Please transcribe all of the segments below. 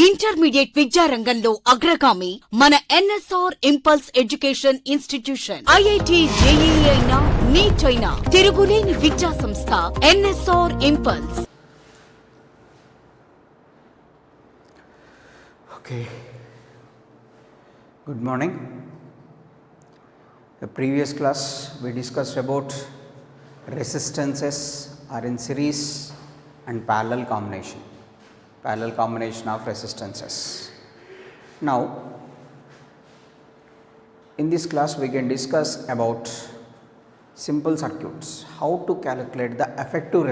Intermediate విద్యారంగంలో అగ్రగామి మన NSR impulse education institution. IIT, JEE అయినా, నీట్ అయినా తిరుగులేని విద్యా సంస్థ NSR impulse. Okay. Good morning. The previous class we discussed about resistances are in series and parallel combination of resistances. Now in this class we can discuss about simple circuits, how to calculate the effective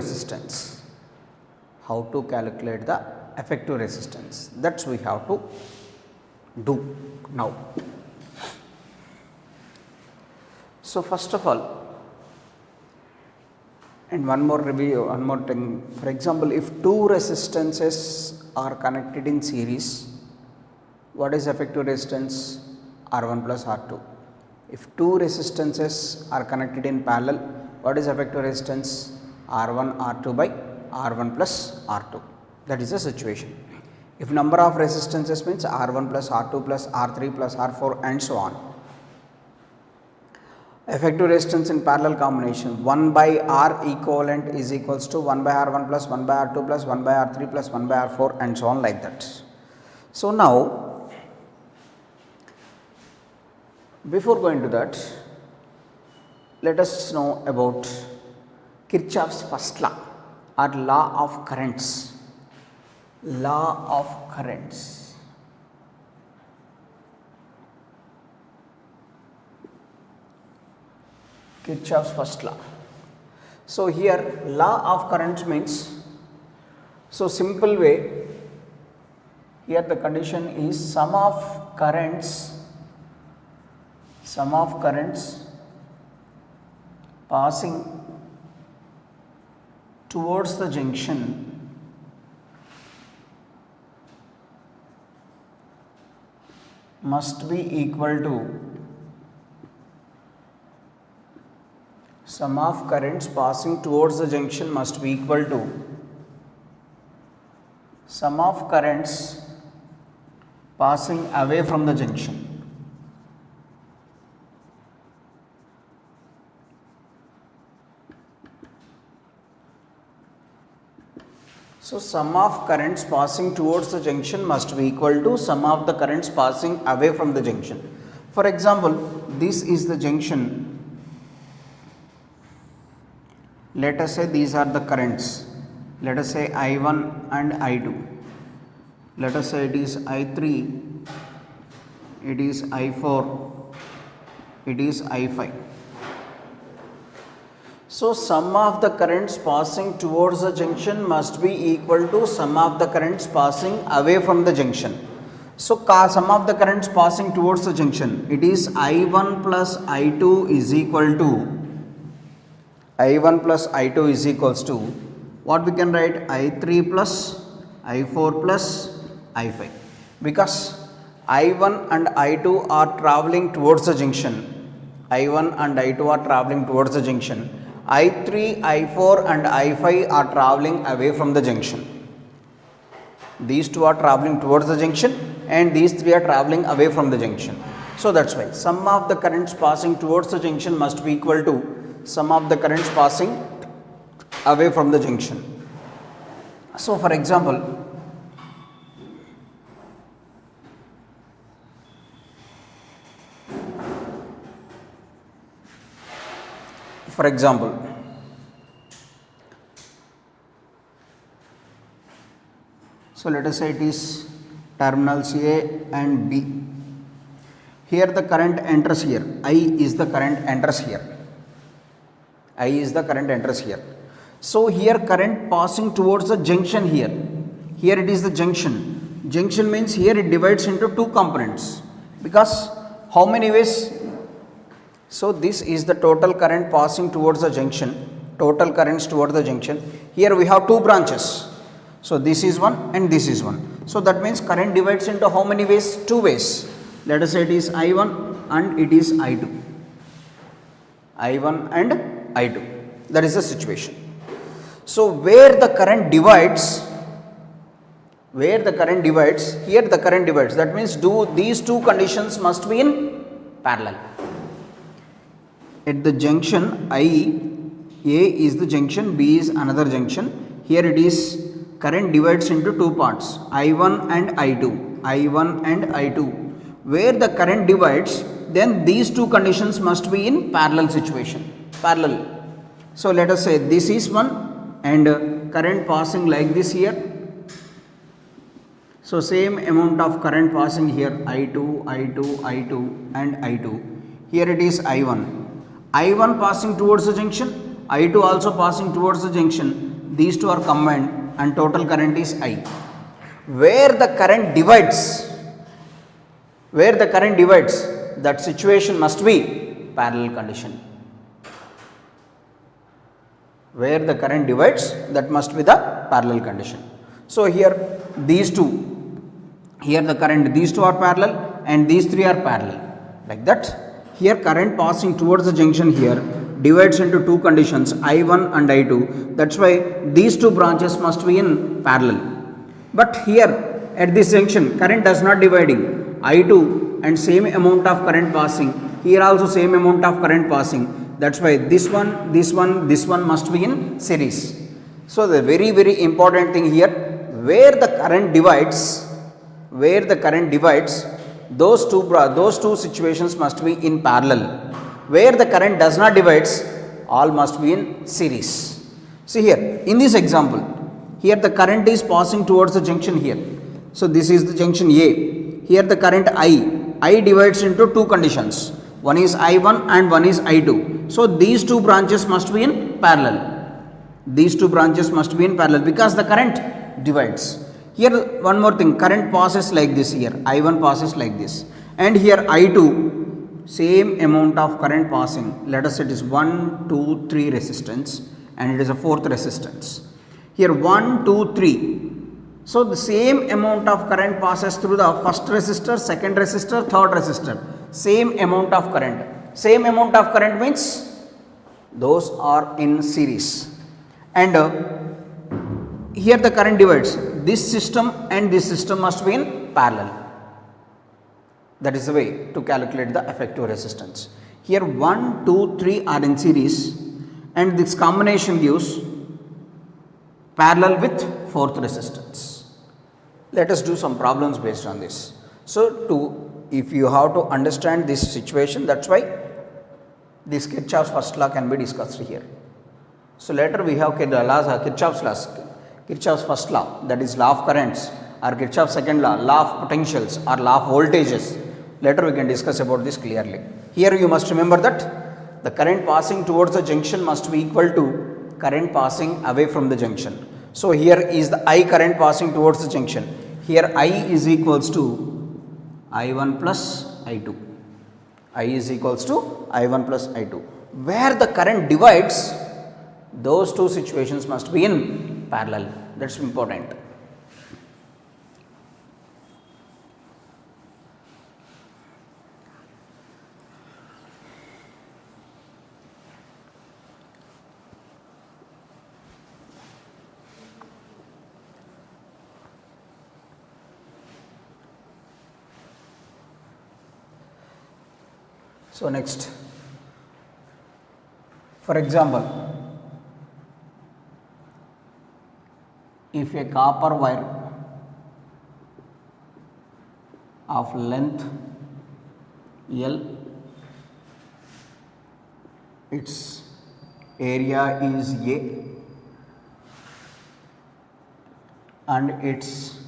resistance, that's we have to do now. So first of all, and one more review, one more thing. For example, if two resistances are connected in series, what is effective resistance? R1 plus R2. If two resistances are connected in parallel, what is effective resistance? R1 R2 by R1 plus R2. That is the situation. If number of resistances means R1 plus R2 plus R3 plus R4 and so on. Effective resistance in parallel combination, 1 by R equivalent is equals to 1 by R1 plus 1 by R2 plus 1 by R3 plus 1 by R4 and so on like that. So now before going to that, let us know about Kirchhoff's first law or law of currents. Kirchhoff's first law. So here law of currents means, so simple way, here the condition is sum of currents passing towards the junction must be equal to sum of currents passing towards the junction must be equal to sum of currents passing away from the junction. So sum of currents passing towards the junction must be equal to sum of the currents passing away from the junction. For example, this is the junction. Let us say these are the currents. Let us say I1 and I2. Let us say it is I3, it is I4, it is I5. So sum of the currents passing towards the junction must be equal to sum of the currents passing away from the junction. So sum of the currents passing towards the junction, it is I1 plus I2 is equal to what we can write, I3 plus I4 plus I5, because I1 and I2 are traveling towards the junction. I3, I4 and I5 are traveling away from the junction. These two are traveling towards the junction and these three are traveling away from the junction. So that's why sum of the currents passing towards the junction must be equal to sum of the currents passing away from the junction. So for example, so let us say it is terminals A and B. Here the current enters here. I is the current enters here. So here current passing towards the junction here. Here it is the junction. Junction means here it divides into two components, because how many ways? So this is the total current passing towards the junction, total currents towards the junction. Here we have two branches. So this is one and this is one. So that means current divides into how many ways? Two ways. Let us say it is I1 and it is I2. I1 and I2. That is the situation. So where the current divides, where the current divides, here the current divides, that means these two conditions must be in parallel. At the junction I, A is the junction, B is another junction. Here it is current divides into two parts, I1 and I2, I1 and I2. Where the current divides, then these two conditions must be in parallel situation, parallel. So let us say this is one and current passing like this here. So same amount of current passing here, I2, I2, I2 and I2. Here it is I1. I1 passing towards the junction, I2 also passing towards the junction. These two are combined and total current is I. Where the current divides, that situation must be parallel condition. Where the current divides, that must be the parallel condition. So here these two, here the current, these two are parallel and these three are parallel, like that. Here current passing towards the junction here divides into two conditions, I1 and I2. That's why these two branches must be in parallel. But here at this junction current does not dividing, I2 and same amount of current passing, here also same amount of current passing. That's why this one must be in series. So the very important thing here, where the current divides, those two situations must be in parallel. Where the current does not divides, all must be in series. See here in this example, here the current is passing towards the junction here. So this is the junction A. Here the current I divides into two conditions. One is I1 and one is I2. So these two branches must be in parallel. These two branches must be in parallel because the current divides. Here one more thing, current passes like this here, I1 passes like this, and here I2, same amount of current passing. Let us say it is 1, 2, 3 resistance and it is a fourth resistance. Here 1, 2, 3. So the same amount of current passes through the first resistor, second resistor, third resistor. Same amount of current. Same amount of current means those are in series. And here the current divides. This system and this system must be in parallel. That is the way to calculate the effective resistance. Here 1, 2, 3 are in series and this combination gives parallel with fourth resistance. Let us do some problems based on this. So if you have to understand this situation, that's why this Kirchhoff's first law can be discussed here. So later we have Kirchhoff's laws. Kirchhoff's first law, that is law of currents, or Kirchhoff's second law, law of potentials or law of voltages. Later we can discuss about this clearly. Here you must remember that the current passing towards the junction must be equal to current passing away from the junction. So here is the I current passing towards the junction. Here I is equals to I1 plus I2. I is equals to I1 plus I2. Where the current divides, those two situations must be in parallel. That's important. So next, for example, if a copper wire of length L, its area is A and its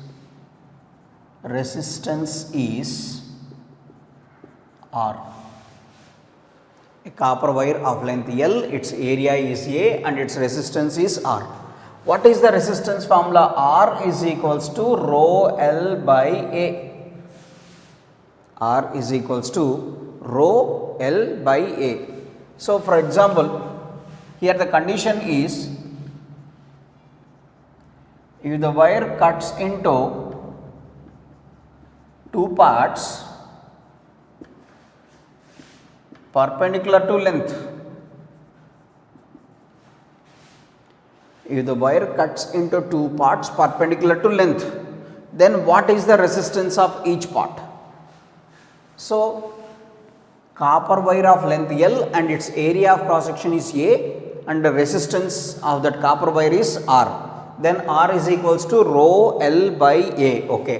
resistance is R. A copper wire of length L, its area is A and its resistance is R. What is the resistance formula? R is equals to rho L by A. R is equals to rho L by A. So for example, here the condition is, if the wire cuts into two parts perpendicular to length, if the wire cuts into two parts perpendicular to length, then what is the resistance of each part? So, copper wire of length L and its area of cross section is A and the resistance of that copper wire is R. Then R is equals to rho L by A. Okay.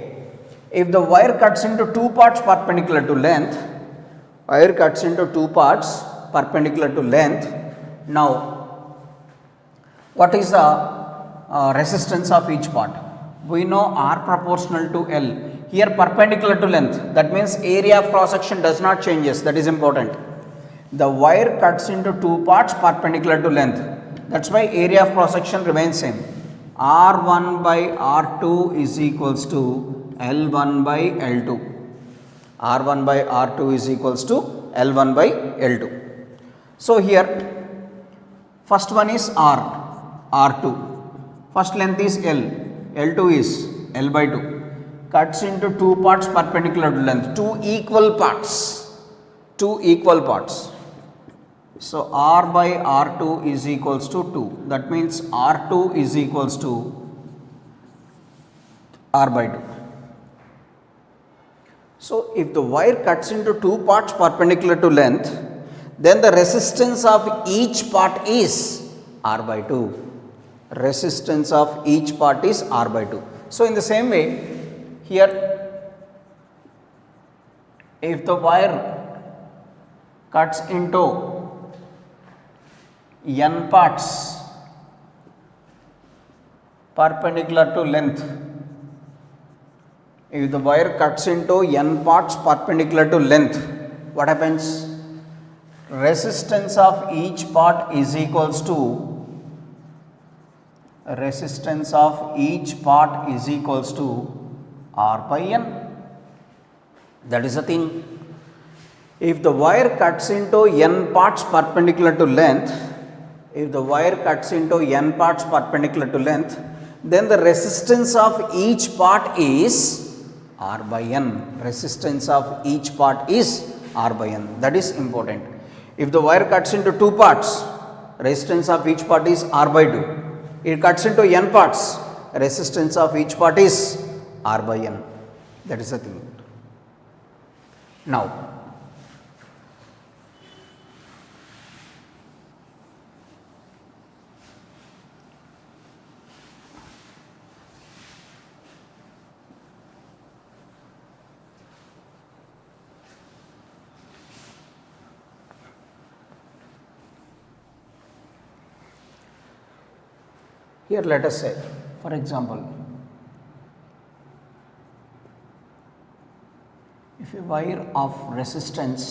If the wire cuts into two parts perpendicular to length, now what is the resistance of each part? We know R proportional to L. Here perpendicular to length, that means area of cross section does not changes, that is important. The wire cuts into two parts perpendicular to length, that's why area of cross section remains same. R1 by R2 is equals to L1 by L2. R1 by R2 is equals to L1 by L2. So here first one is R2. First length is L. L2 is L by 2. Cuts into two parts perpendicular to length, two equal parts. So R by R2 is equals to 2. That means R2 is equals to R by 2. So if the wire cuts into two parts perpendicular to length, then the resistance of each part is R by 2. Resistance of each part is R by 2. So in the same way, here if the wire cuts into n parts perpendicular to length, if the wire cuts into n parts perpendicular to length, what happens? Resistance of each part is equals to R by n. That is the thing. If the wire cuts into n parts perpendicular to length, then the resistance of each part is R by n. That is important. If the wire cuts into two parts, resistance of each part is R by 2. It cuts into n parts, resistance of each part is R by n. That is the thing. Now, here let us say, for example, if a wire of resistance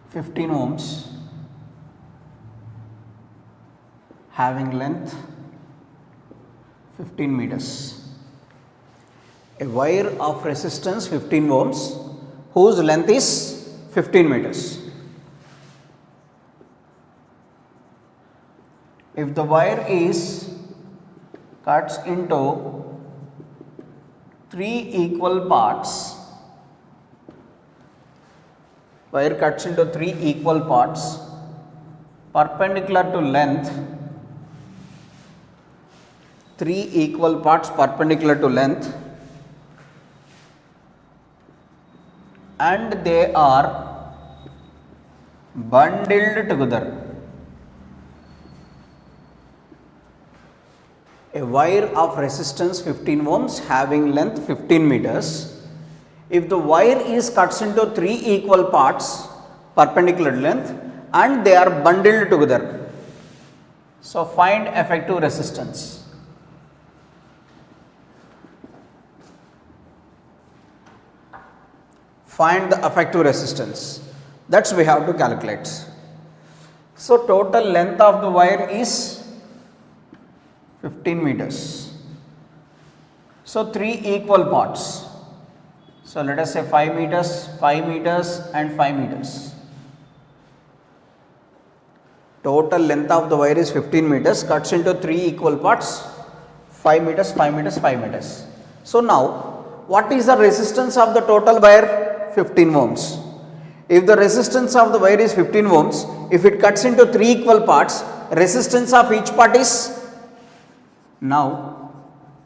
15 ohms having length 15 meters, a wire of resistance 15 ohms whose length is 15 meters. If the wire is cuts into three equal parts, perpendicular to length, and they are bundled together. A wire of resistance 15 ohms having length 15 meters. If the wire is cuts into three equal parts perpendicular to length and they are bundled together. So find effective resistance. Find the effective resistance. That's we have to calculate. So total length of the wire is 15 meters. So three equal parts. So let us say 5 meters, 5 meters and 5 meters. Total length of the wire is 15 meters, cuts into three equal parts, 5 meters, 5 meters, 5 meters. So now what is the resistance of the total wire? 15 ohms. If the resistance of the wire is 15 ohms, if it cuts into three equal parts, resistance of each part is Now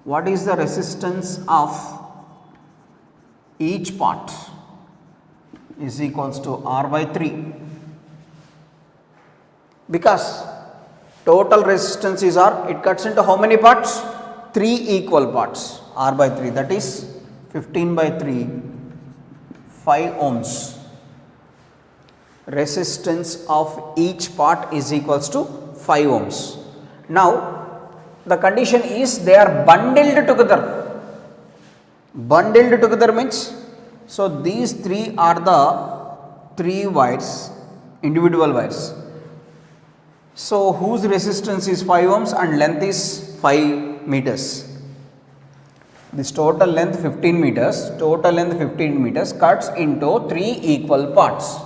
what is the resistance of each part is equals to R by 3, because total resistance is R, it cuts into how many parts? 3 equal parts. R by 3, that is 15 by 3, 5 ohms. Resistance of each part is equals to 5 ohms. Now the condition is they are bundled together. Bundled together means, so these 3 are the 3 wires, individual wires. So whose resistance is 5 ohms and length is 5 meters. This total length 15 meters, total length 15 meters cuts into 3 equal parts.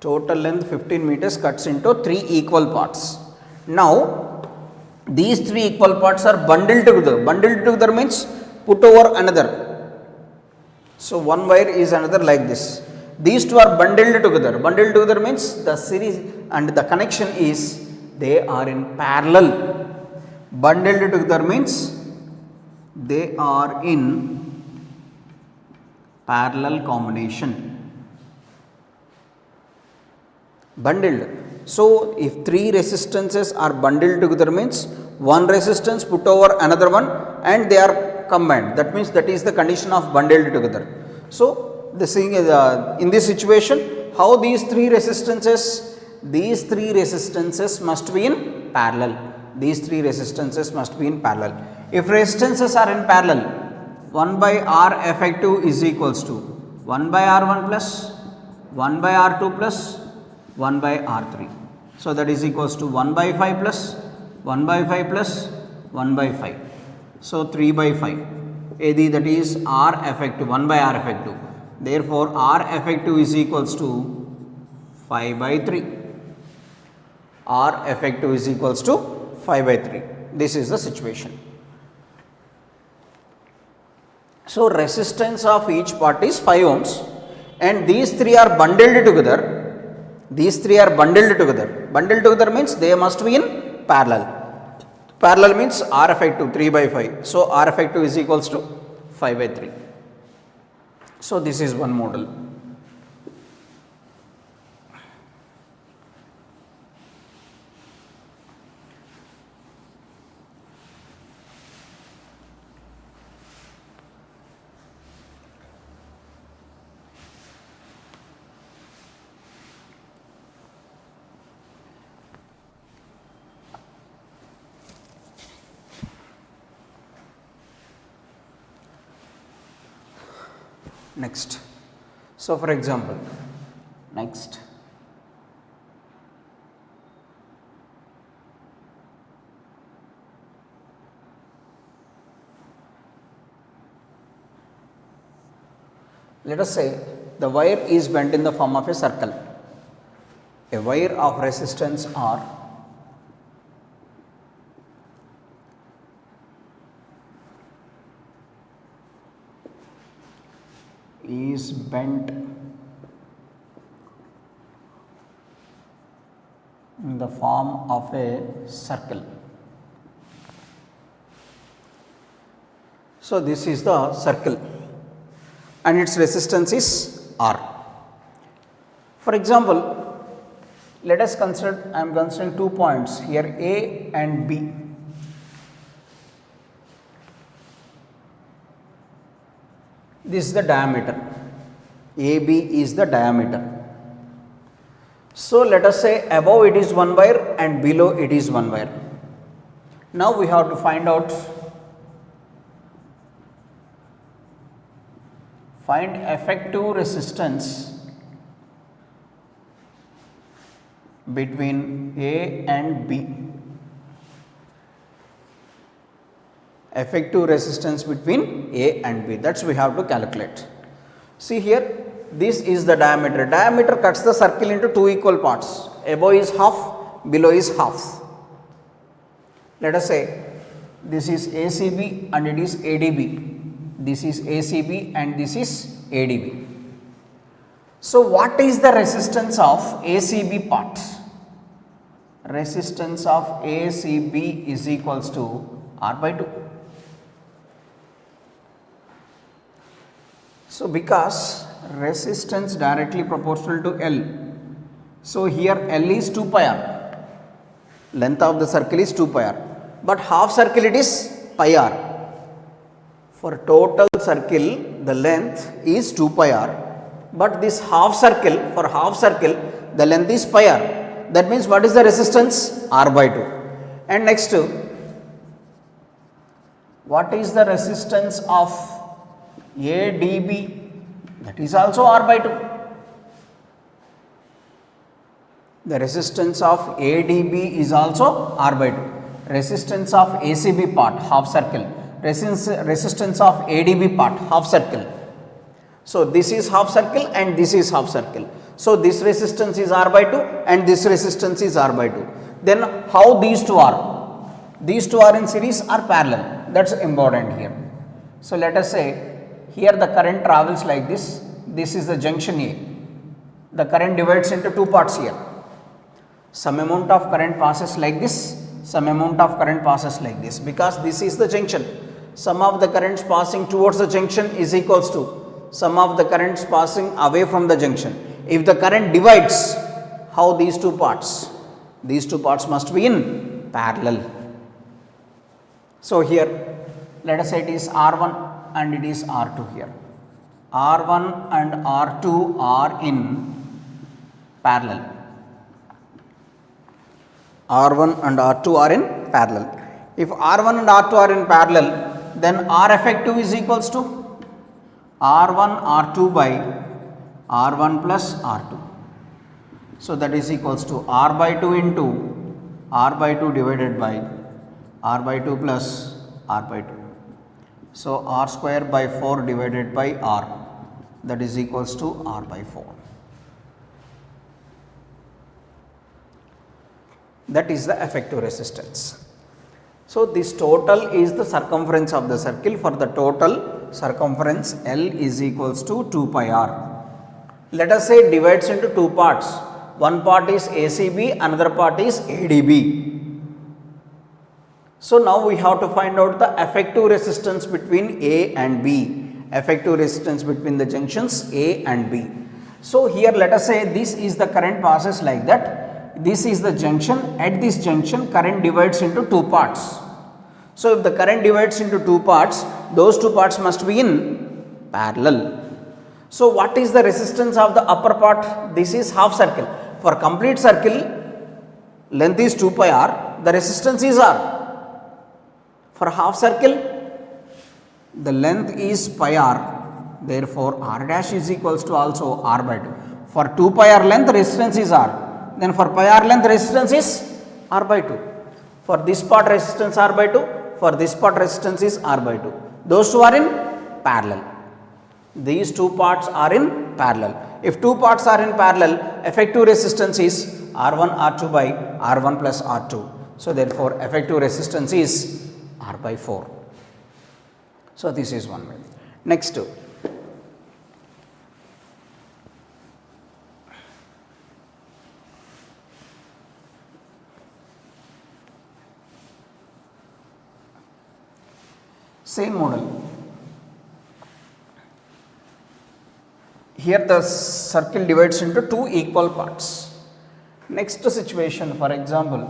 Total length 15 meters cuts into 3 equal parts. Now these 3 equal parts are bundled together. Bundled together means put over another. So one wire is another like this. These two are bundled together. Bundled together means the series and the connection is they are in parallel. Bundled together means they are in parallel combination. Bundled. So if 3 resistances are bundled together means one resistance put over another one and they are combined. That means that is the condition of bundled together. So the thing is, in this situation, how these 3 resistances? These 3 resistances must be in parallel. These 3 resistances must be in parallel. If resistances are in parallel, 1 by R effective is equals to 1 by R1 plus 1 by R2 plus 1 by R3. So that is equals to 1 by 5 plus 1 by 5 plus 1 by 5. So 3 by 5. AD, that is R effective, 1 by R effective. Therefore R effective is equals to 5 by 3. R effective is equals to 5 by 3. This is the situation. So resistance of each part is 5 ohms and these 3 are bundled together. These 3 are bundled together. Bundled together means they must be in parallel. Parallel means R effective 3 by 5. So R effective is equals to 5 by 3. So this is one model. Next. So for example, next. Let us say the wire is bent in the form of a circle. A wire of resistance R is bent in the form of a circle. So this is the circle and its resistance is R. For example, let us consider, I am considering 2 points here, A and B. This is the diameter. AB is the diameter. So let us say above it is one wire and below it is one wire. Now we have to find effective resistance between A and B. Effective resistance between A and B, that's we have to calculate. See here, this is the diameter. Diameter cuts the circle into 2 equal parts. Above is half, below is half. Let us say this is ACB and it is ADB. This is ACB and this is ADB. So what is the resistance of ACB part? resistance of ACB is equals to R by 2. So because resistance directly proportional to L, so here L is 2 pi r, length of the circle is 2 pi r, but half circle it is pi r. For total circle the length is 2 pi r, but this half circle, for half circle the length is pi r. That means what is the resistance? R by 2. And next, what is the resistance of ADB? That is also R by 2. The resistance of ADB is also R by 2. Resistance of ACB part, half circle. Resistance of ADB part, half circle. So this is half circle and this is half circle. So this resistance is R by 2 and this resistance is R by 2. Then how these two are? These two are in series or parallel. That's important here. So let us say here the current travels like this. This is the junction A. The current divides into two parts here. Some amount of current passes like this, some amount of current passes like this, because this is the junction. Sum of the currents passing towards the junction is equals to sum of the currents passing away from the junction. If the current divides, how these two parts? These two parts must be in parallel. So here let us say it is R1 and it is R2 here. R1 and R2 are in parallel. R1 and R2 are in parallel. If R1 and R2 are in parallel, then R effective is equals to R1 R2 by R1 plus R2. So that is equals to R by 2 into R by 2 divided by R by 2 plus R by 2. So R square by 4 divided by R, that is equals to R by 4. That is the effective resistance. So this total is the circumference of the circle. For the total circumference, L is equals to 2 pi r. Let us say it divides into two parts. One part is ACB, another part is ADB. So now we have to find out the effective resistance between A and B, effective resistance between the junctions A and B. So here let us say this is the current passes like that. This is the junction. At this junction current divides into two parts. So if the current divides into two parts, those two parts must be in parallel. So what is the resistance of the upper part? This is half circle. For complete circle, length is 2 pi r, the resistance is r. For half circle, the length is pi r, therefore r dash is equals to also r by 2. For 2 pi r length, resistance is r. Then for pi r length, resistance is r by 2. For this part, resistance r by 2. For this part, resistance is r by 2. Those two are in parallel. These two parts are in parallel. If two parts are in parallel, effective resistance is R1 R2 by R1 plus R2. So therefore effective resistance is R by 4. So this is one way. Next, same model. Here the circle divides into two equal parts. Next situation, for example,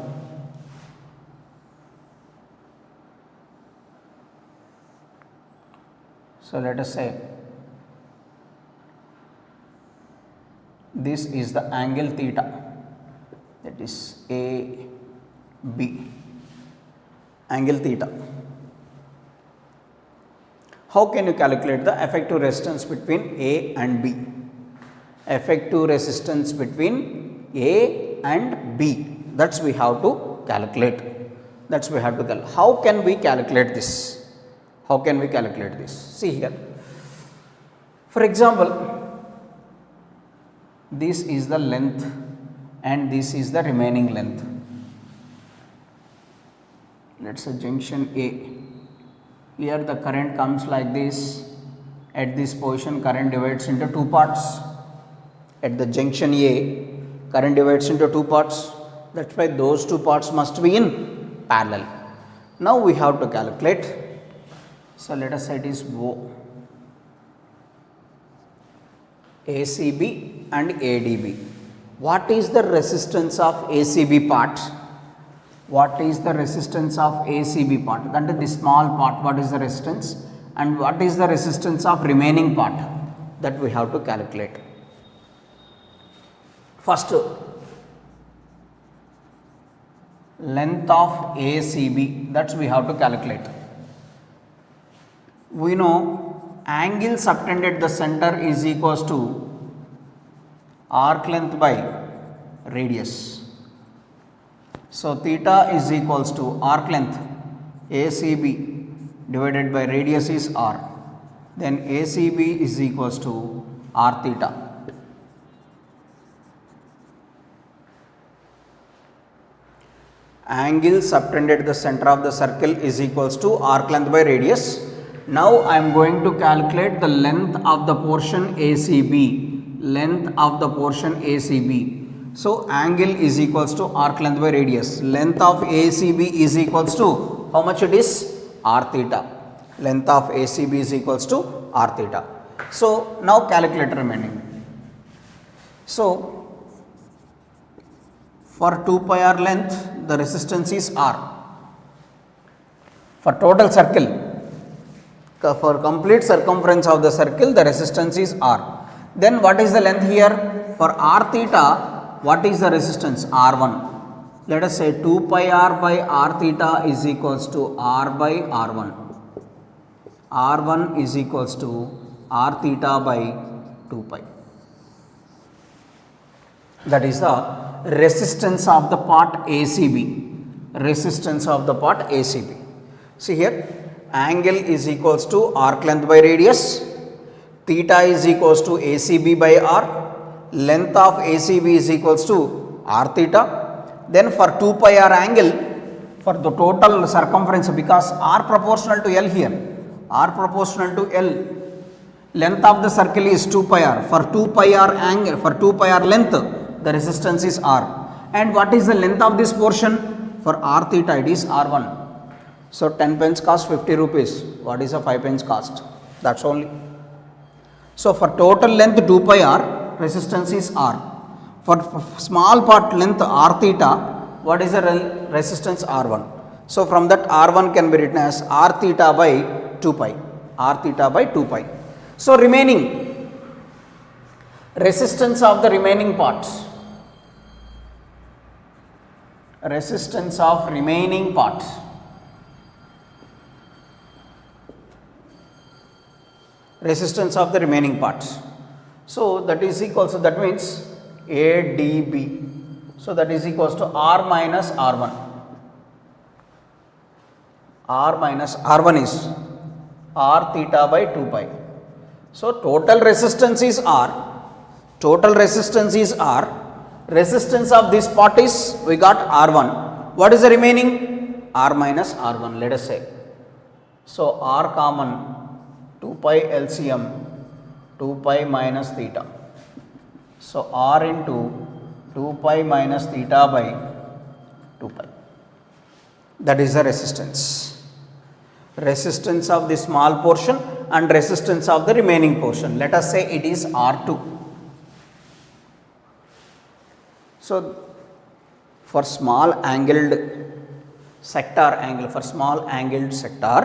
so let us say this is the angle theta, that is A, B, angle theta. How can you calculate the effective resistance between A and B? Effective resistance between A and B. That's we have to calculate. How can we calculate this? How can we calculate this? See here. For example, this is the length and this is the remaining length. Let's say junction A. Here the current comes like this. At this position current divides into two parts. At the junction A, current divides into two parts. That's why those two parts must be in parallel. Now we have to calculate. So let us say it is O, ACB and ADB. What is the resistance of ACB part? What is the resistance of ACB part? That is the small part. What is the resistance? And what is the resistance of remaining part? That we have to calculate. First, length of ACB, that's we have to calculate. We know angle subtended at the center is equals to arc length by radius. So theta is equals to arc length ACB divided by radius is r. Then ACB is equals to r theta. Angle subtended at the center of the circle is equals to arc length by radius. Now I am going to calculate the length of the portion ACB. Length of the portion ACB. So angle is equals to arc length by radius. Length of ACB is equals to how much it is? R theta. Length of ACB is equals to r theta. So now calculate remaining. So for 2 pi r length, the resistance is r. For total circle, for complete circumference of the circle, the resistance is r. Then what is the length here? For r theta, what is the resistance? R1. Let us say 2 pi r by r theta is equals to r by r1. R1 is equals to r theta by 2 pi. That is the resistance of the part ACB. Resistance of the part ACB. See here, angle is equals to arc length by radius. Theta is equals to ACB by r. Length of ACB is equals to r theta. Then for 2 pi r angle, for the total circumference, because r proportional to L here, r proportional to L, length of the circle is 2 pi r. For 2 pi r angle, for 2 pi r length, the resistance is r. And what is the length of this portion? For r theta, it is r1. So 10 pence cost 50 rupees. What is a 5 pence cost? That's only. So for total length 2 pi r, resistance is r. For small part length r theta, what is the resistance? R1. So from that R1 can be written as r theta by 2 pi. R theta by 2 pi. So remaining resistance of the remaining parts. Resistance of remaining parts. Resistance of the remaining parts. So that is equal, so that means ADB. So that is equals to R minus R1. R minus R1 is R theta by 2 pi. So total resistance is R. Total resistance is R. Resistance of this part is, we got R1. What is the remaining? R minus R1, let us say. So R common, 2 pi LCM, 2 pi minus theta. So R into 2 pi minus theta by 2 pi. That is the resistance. Resistance of the small portion and resistance of the remaining portion. Let us say it is R2. So for small angled sector angle, for small angled sector,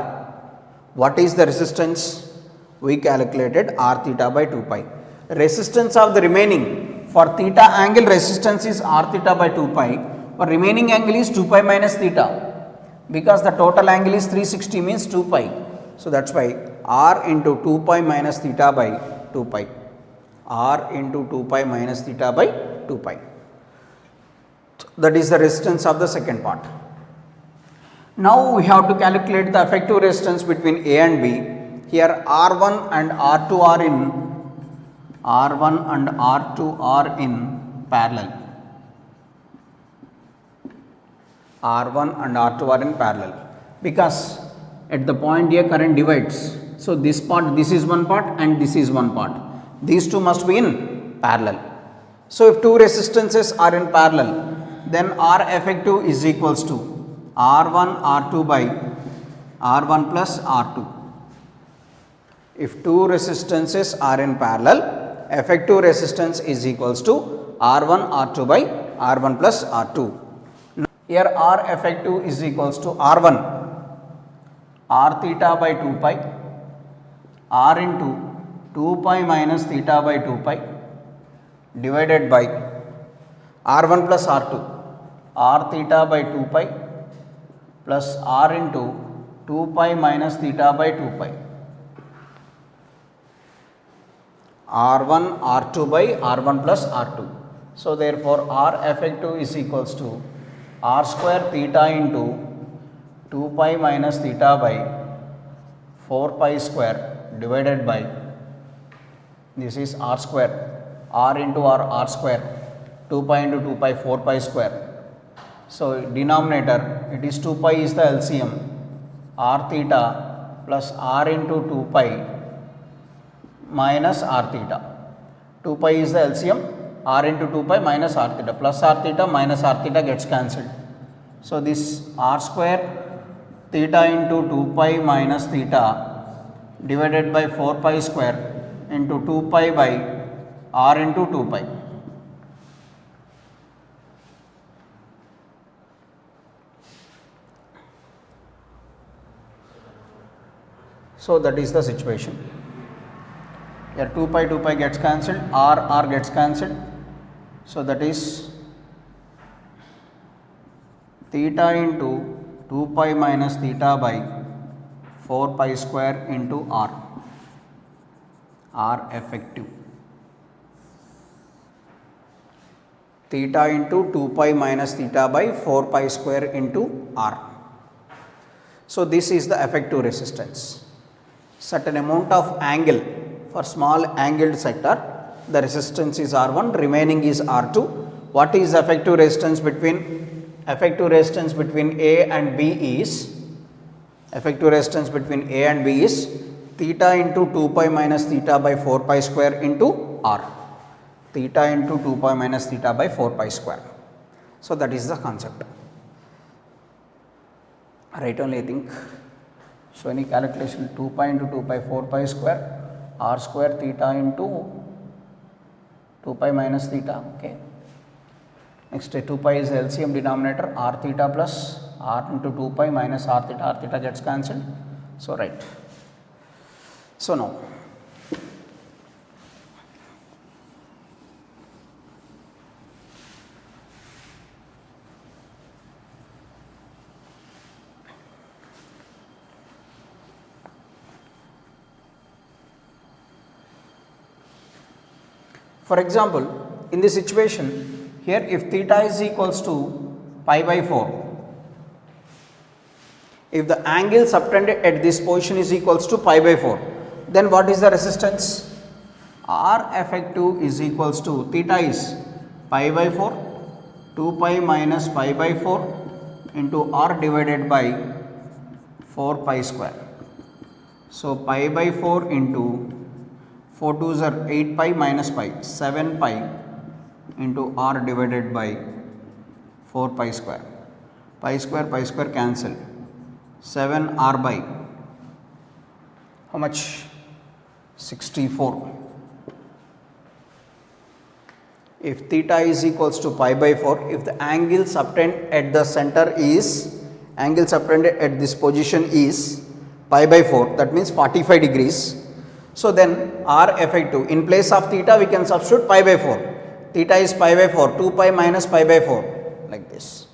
what is the resistance? We calculated r theta by 2 pi. Resistance of the remaining, for theta angle resistance is r theta by 2 pi, for remaining angle is 2 pi minus theta, because the total angle is 360 means 2 pi. So that's why r into 2 pi minus theta by 2 pi. R into 2 pi minus theta by 2 pi. That is the resistance of the second part. Now we have to calculate the effective resistance between A and B. Here R1 and R2 are in parallel. R1 and R2 are in parallel, because at the point A current divides. So this part, this is one part and this is one part. These two must be in parallel. So if two resistances are in parallel, then R effective is equals to R1 R2 by R1 plus R2. If two resistances are in parallel, effective resistance is equals to R1 R2 by R1 plus R2. Here R effective is equals to R1 R theta by 2 pi R into 2 pi minus theta by 2 pi divided by R1 plus R2 R theta by 2 pi plus R into 2 pi minus theta by 2 pi R1 R2 by R1 plus R2. So therefore R effective is equals to R square theta into 2 pi minus theta by 4 pi square divided by, this is R square, R into R square, 2 pi into 2 pi 4 pi square. So denominator, it is 2 pi is the LCM, R theta plus R into 2 pi minus R theta. 2 pi is the LCM, R into 2 pi minus R theta, plus R theta minus R theta gets cancelled. So this R square theta into 2 pi minus theta divided by 4 pi square into 2 pi by R into 2 pi. So that is the situation. Here 2 pi gets cancelled, R gets cancelled. So that is theta into 2 pi minus theta by 4 pi square into R effective. Theta into 2 pi minus theta by 4 pi square into R. So this is the effective resistance. Certain amount of angle for small angled sector, the resistance is R1, remaining is R2. What is effective resistance between A and B is, effective resistance between A and B is theta into 2 pi minus theta by 4 pi square into R. Theta into 2 pi minus theta by 4 pi square. So that is the concept. Right only I think. So any calculation, 2 pi into 2 pi 4 pi square, R square theta into 2 pi minus theta, okay. Next 2 pi is the LCM denominator, R theta plus R into 2 pi minus R theta gets cancelled. So right. So now, for example, in this situation, here if theta is equals to pi by 4, if the angle subtended at this position is equals to pi by 4, then what is the resistance? R effective is equals to, theta is pi by 4, 2 pi minus pi by 4 into R divided by 4 pi square. So pi by 4 into 4 2s are 8 pi minus pi, 7 pi into R divided by 4 pi square. Pi square cancel. 7 R by how much? 64. If theta is equals to pi by 4, if the angle subtended at the center is, angle subtended at this position is pi by 4, that means 45 degrees. So then R effective, in place of theta we can substitute pi by 4. Theta is pi by 4, 2 pi minus pi by 4, like this.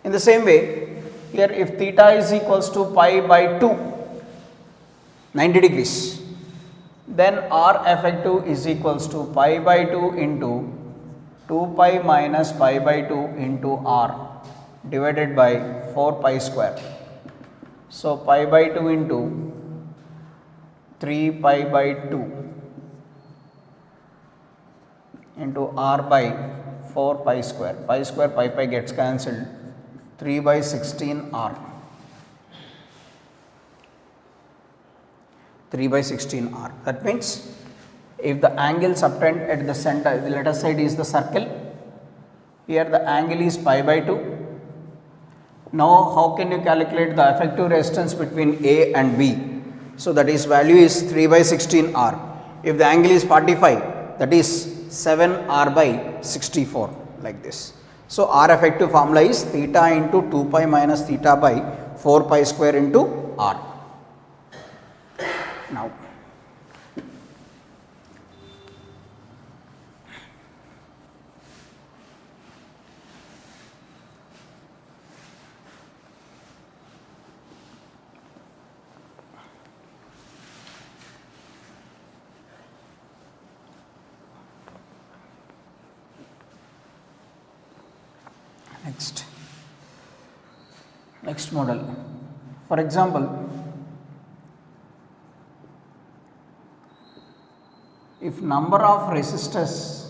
In the same way, here if theta is equals to pi by 2, 90 degrees, then R effective is equals to pi by 2 into 2 pi minus pi by 2 into R divided by 4 pi square. So pi by 2 into 3 pi by 2 into R by 4 pi square. Pi square pi gets cancelled. 3 by 16 R. 3 by 16 R. That means if the angle subtended at the center, let us say it is the circle. Here the angle is pi by 2. Now how can you calculate the effective resistance between A and B? So that is value is 3 by 16 R. If the angle is 45, that is 7 R by 64, like this. So R effective formula is theta into 2 pi minus theta by 4 pi square into R. Now next model. For example, if number of resistors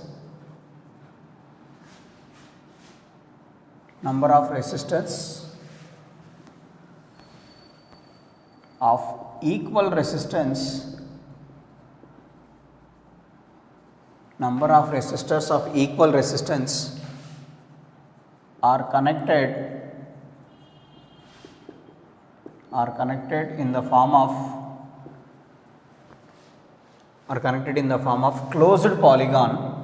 of equal resistance are connected in the form of closed polygon.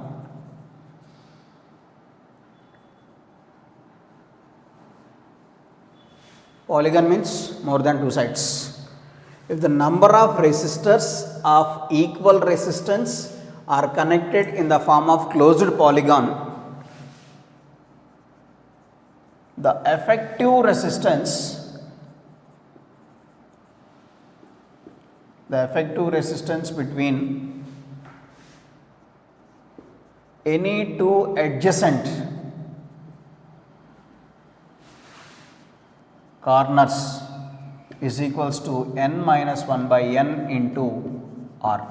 Polygon means more than two sides. If the number of resistors of equal resistance are connected in the form of closed polygon, the effective resistance between any two adjacent corners is equals to n minus 1 by n into R.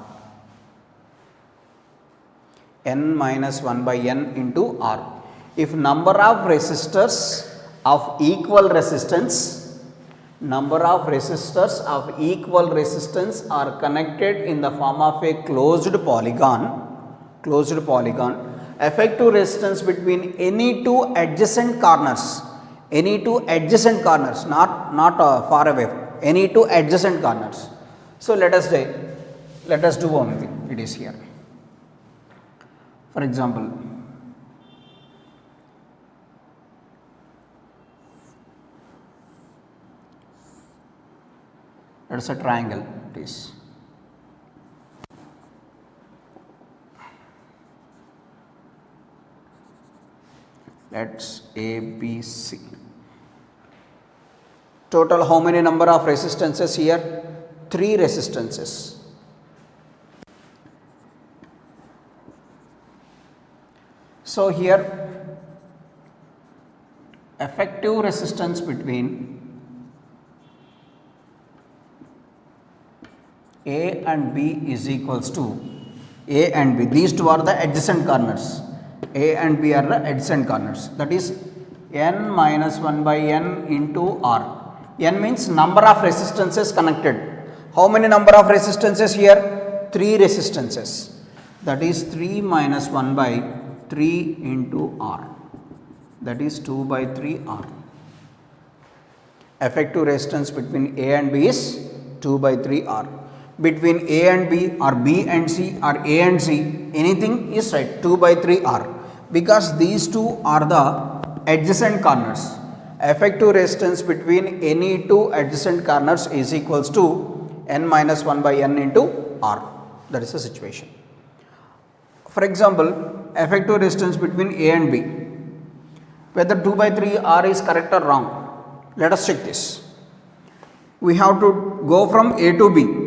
n minus 1 by n into R. If number of resistors of equal resistance are connected in the form of a closed polygon, effective resistance between any two adjacent corners, not far away, any two adjacent corners. So let us do one thing. It is here. For example, let us say triangle it is. Let's ABC. Total how many number of resistances here? 3 resistances. So here effective resistance between A and B is equals to A and B. These two are the adjacent corners. A and B are the adjacent corners. That is n minus 1 by n into R. N means number of resistances connected. How many number of resistances here? 3 resistances. That is 3 minus 1 by 3 into R. That is 2 by 3 R. Effective resistance between A and B is 2 by 3 R. Between A and B or B and C or A and C, anything is right, 2 by 3 R, because these two are the adjacent corners. Effective resistance between any two adjacent corners is equals to n minus 1 by n into R. That is the situation. For example, effective resistance between A and B, whether 2 by 3 R is correct or wrong, let us check this. We have to go from A to B.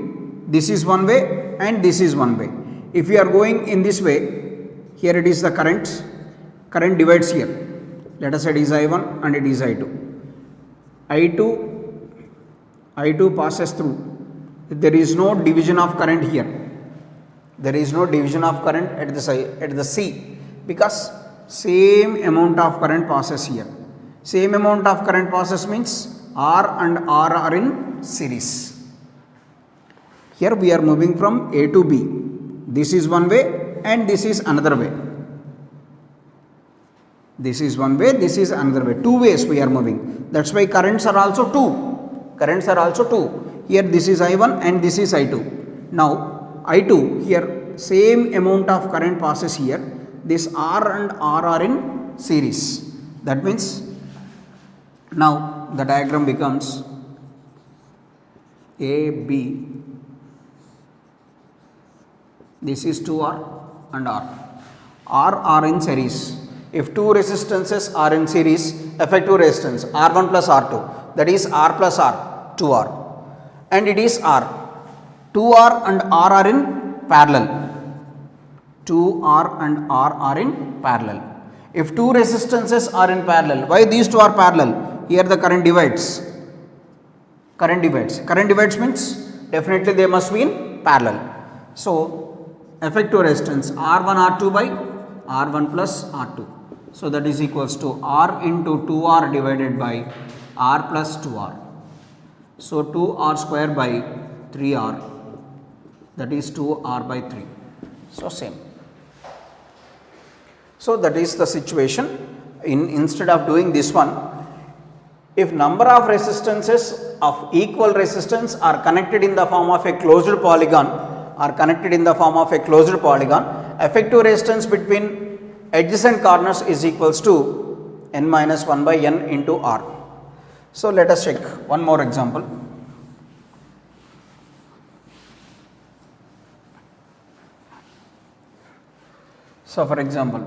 This is one way and this is one way. If we are going in this way, here it is the current divides here. Let us say it is I1 and it is I2. I2 passes through. There is no division of current here. There is no division of current at the C, because same amount of current passes here. Same amount of current passes means R and R are in series. Here we are moving from A to B. This is one way and this is another way. This is one way, this is another way. Two ways we are moving. That's why currents are also two. Currents are also two. Here this is I1 and this is I2. Now I2 here same amount of current passes here. This R and R are in series. That means now the diagram becomes A, B. This is 2R and R. R are in series. If two resistances are in series, effective resistance R1 plus R2, that is R plus R, 2R, and it is R. 2R and R are in parallel. 2R and R are in parallel. If two resistances are in parallel, why these two are parallel? Here the current divides. Current divides. Current divides means definitely they must be in parallel. So effective resistance R1 R2 by R1 plus R2. So that is equals to R into 2R divided by R plus 2R. So 2R square by 3R, that is 2R by 3. So same. So that is the situation. Instead of doing this one, if number of resistances of equal resistance are connected in the form of a closed polygon, effective resistance between adjacent corners is equals to n minus 1 by n into R. So let us check one more example. So for example,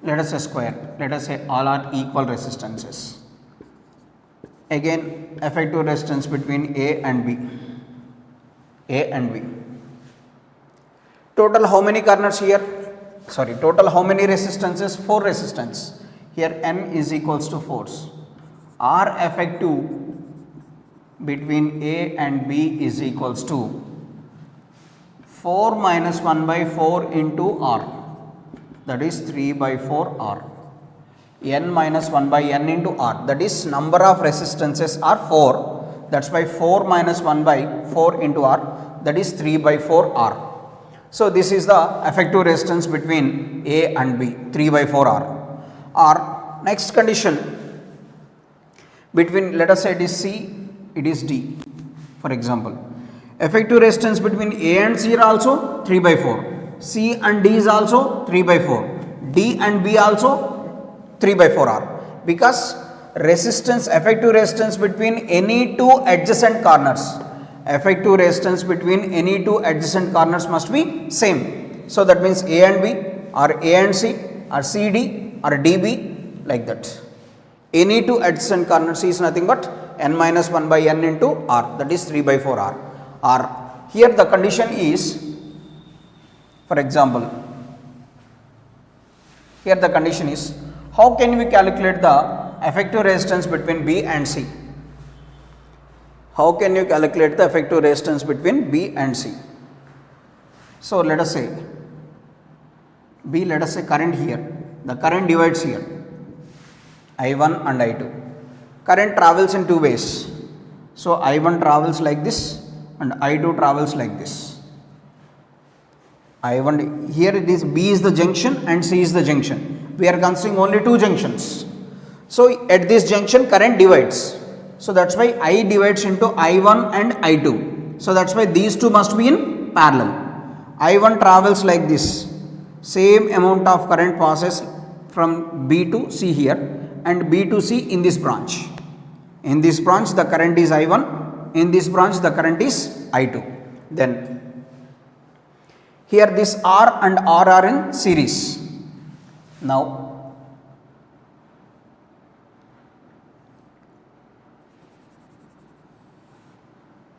let us say square, let us say all are equal resistances. Again effective resistance between A and B. Total how many corners here? Total how many resistances? 4 resistance. Here N is equals to 4. R effective between A and B is equals to 4 minus 1 by 4 into R, that is 3 by 4 R. N minus 1 by n into R, that is number of resistances are 4, that's why 4 minus 1 by 4 into R, that is 3 by 4 R. So this is the effective resistance between A and B, 3 by 4 R. Or next condition, between let us say it is C, it is D. For example, effective resistance between A and C are also 3 by 4. C and D is also 3 by 4. D and B also 3 by 4 R, because resistance, effective resistance between any two adjacent corners, must be same. So that means A and B or A and C or CD or DB, like that. Any two adjacent corners is nothing but n minus 1 by n into R, that is 3 by 4 R. Or here the condition is, for example, here the condition is, how can we calculate the effective resistance between B and C? How can you calculate the effective resistance between B and C? So let us say B, let us say current here, the current divides here, I1 and I2. Current travels in two ways. So I1 travels like this and I2 travels like this. I1, here it is, B is the junction and C is the junction. We are considering only two junctions. So at this junction current divides. So that's why I divides into I1 and I2. So that's why these two must be in parallel. I1 travels like this. Same amount of current passes from B to C here and B to C in this branch. In this branch the current is I1. In this branch the current is I2. Then here this R and R are in series. Now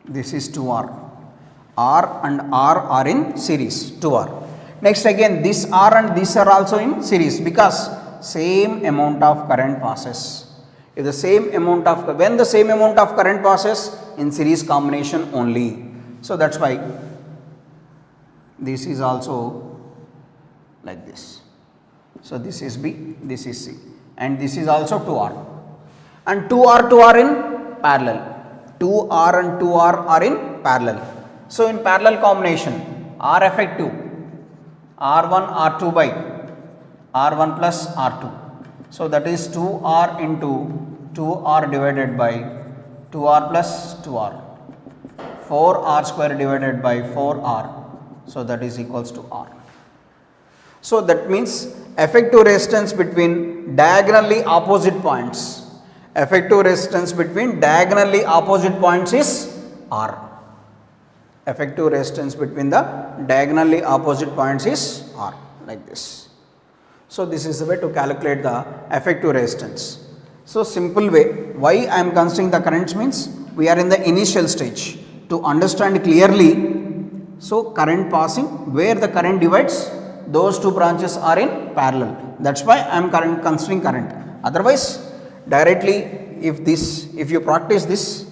this is 2R. R and R are in series, 2R. Next again this R and this are also in series, because same amount of current passes. If the same amount of, when the same amount of current passes, in series combination only. So that's why this is also like this. So this is B, this is C, and this is also 2R. And 2R in parallel. 2R and 2R are in parallel. So in parallel combination, R effective, R1 R2 by R1 plus R2. So that is 2R into 2R divided by 2R plus 2R. 4R square divided by 4R. So that is equals to R. So that means effective resistance between diagonally opposite points. Effective resistance between diagonally opposite points is R. Effective resistance between the diagonally opposite points is R, like this. So this is the way to calculate the effective resistance. So simple way, why I am considering the currents means we are in the initial stage. To understand clearly, so current passing, where the current divides, those two branches are in parallel. That's why I am considering current. Otherwise, directly if you practice this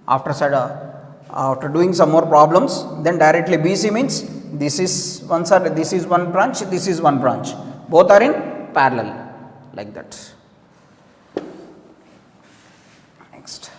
after doing some more problems, then directly BC means this is one side, this is one branch, this is one branch. Both are in parallel, like that. Next.